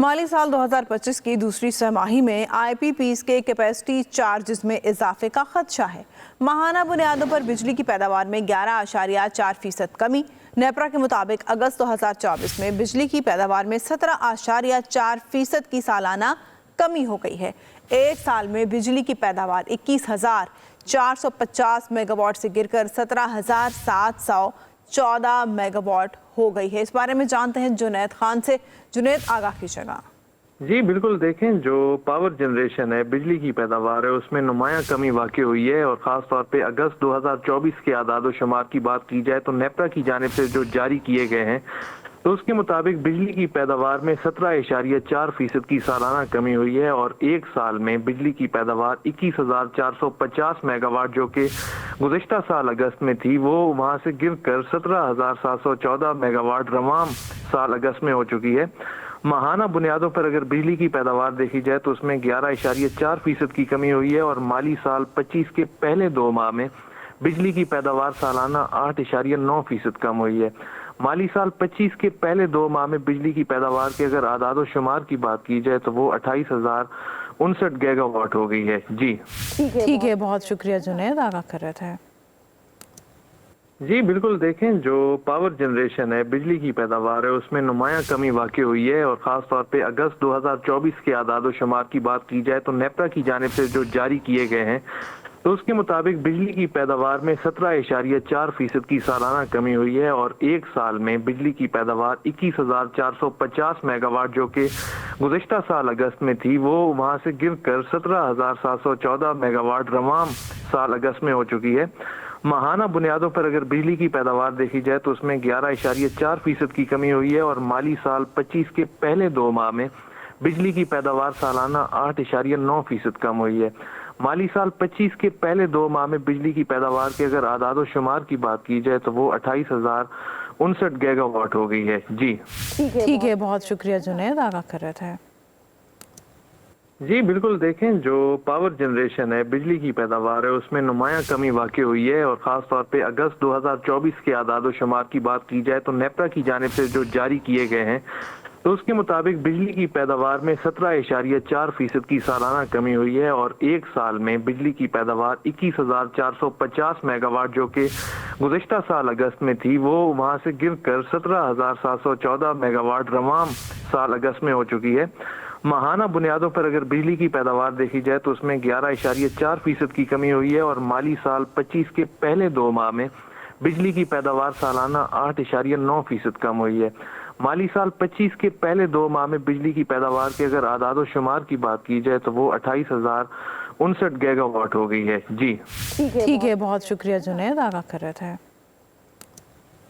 माली साल 2025 की दूसरी छमाही में IPPs के कैपेसिटी चार्जेस में इजाफे का खदशा है। माहाना बुनियादों पर बिजली की पैदावार में 11.4% कमी। नेपरा के मुताबिक अगस्त 2024 में बिजली की पैदावार में 17.4% की सालाना कमी हो गई है। एक साल में बिजली की पैदावार 21,450 मेगावाट से गिरकर 17,714 मेगावाट हो गई है। इस बारे में जानते हैं जुनैद खान से। जुनैद, आगाह कीजिएगा। जी बिल्कुल, देखें जो पावर जनरेशन है, बिजली की पैदावार है, उसमें नुमाया कमी वाक़ई हुई है और ख़ास तौर पे अगस्त 2024 के आदाद शुमार की बात की जाए तो नेपरा की जानिब से जो जारी किए गए हैं तो उसके मुताबिक बिजली की पैदावार में 17.4% की सालाना कमी हुई है और एक साल में बिजली की पैदावार 21,450 मेगावाट जो कि गुज़िश्ता साल अगस्त में थी, वो वहाँ से गिरकर 17,714 मेगावाट रवाम साल अगस्त में हो चुकी है। माहाना बुनियादों पर अगर बिजली की पैदावार देखी जाए तो उसमें 11.4% की कमी हुई है और माली साल 25 के पहले 2 माह में बिजली की पैदावार सालाना 8.9% कम हुई है। माली साल 25 के पहले 2 माह में बिजली की पैदावार के अगर आदाद शुमार की बात की जाए तो वो 28,059 गीगावाट हो गई है। जी ठीक है, बहुत शुक्रिया जुनैद, आगाह कर रहे थे। जी बिल्कुल, देखें जो पावर जनरेशन है, बिजली की पैदावार है, उसमें नुमाया कमी वाक़ई हुई है और ख़ास तौर पे अगस्त 2024 के आदाद शुमार की बात की जाए तो नेपरा की जानिब से जो जारी किए गए हैं तो उसके मुताबिक बिजली की पैदावार में 17.4% की सालाना कमी हुई है और एक साल में बिजली की पैदावार 21,450 मेगावाट जो कि गुज़िश्ता साल अगस्त में थी, वो वहाँ से गिरकर 17,714 मेगावाट रवाम साल अगस्त में हो चुकी है। माहाना बुनियादों पर अगर बिजली की पैदावार देखी जाए तो उसमें 11.4% की कमी हुई है और माली साल 25 के पहले 2 माह में बिजली की पैदावार सालाना 8.9% कम हुई है। माली साल 25 के पहले 2 माह में बिजली की पैदावार के अगर आदाद शुमार की बात की जाए तो वो 28,059 गीगावाट हो गई है। जी ठीक है, बहुत शुक्रिया जुनैद, आगाह कर रहे थे। जी बिल्कुल, देखें जो पावर जनरेशन है, बिजली की पैदावार है, उसमें नुमाया कमी वाक़ई हुई है और ख़ास तौर पे अगस्त 2024 के आदाद शुमार की बात की जाए तो नेपरा की जानिब से जो जारी किए गए हैं तो उसके मुताबिक बिजली की पैदावार में 17.4% की सालाना कमी हुई है और एक साल में बिजली की पैदावार 21,450 मेगावाट जो कि गुज़िश्ता साल अगस्त में थी, वो वहाँ से गिरकर 17,714 मेगावाट रवाम साल अगस्त में हो चुकी है। माहाना बुनियादों पर अगर बिजली की पैदावार देखी जाए तो उसमें 11.4% की कमी हुई है और माली साल 25 के पहले 2 माह में बिजली की पैदावार सालाना 8.9% कम हुई है। माली साल 25 के पहले 2 माह में बिजली की पैदावार के अगर आदाद शुमार की बात की जाए तो वो 28,059 गीगावाट हो गई है। जी ठीक है, बहुत शुक्रिया जुनैद, आगाह कर रहे थे।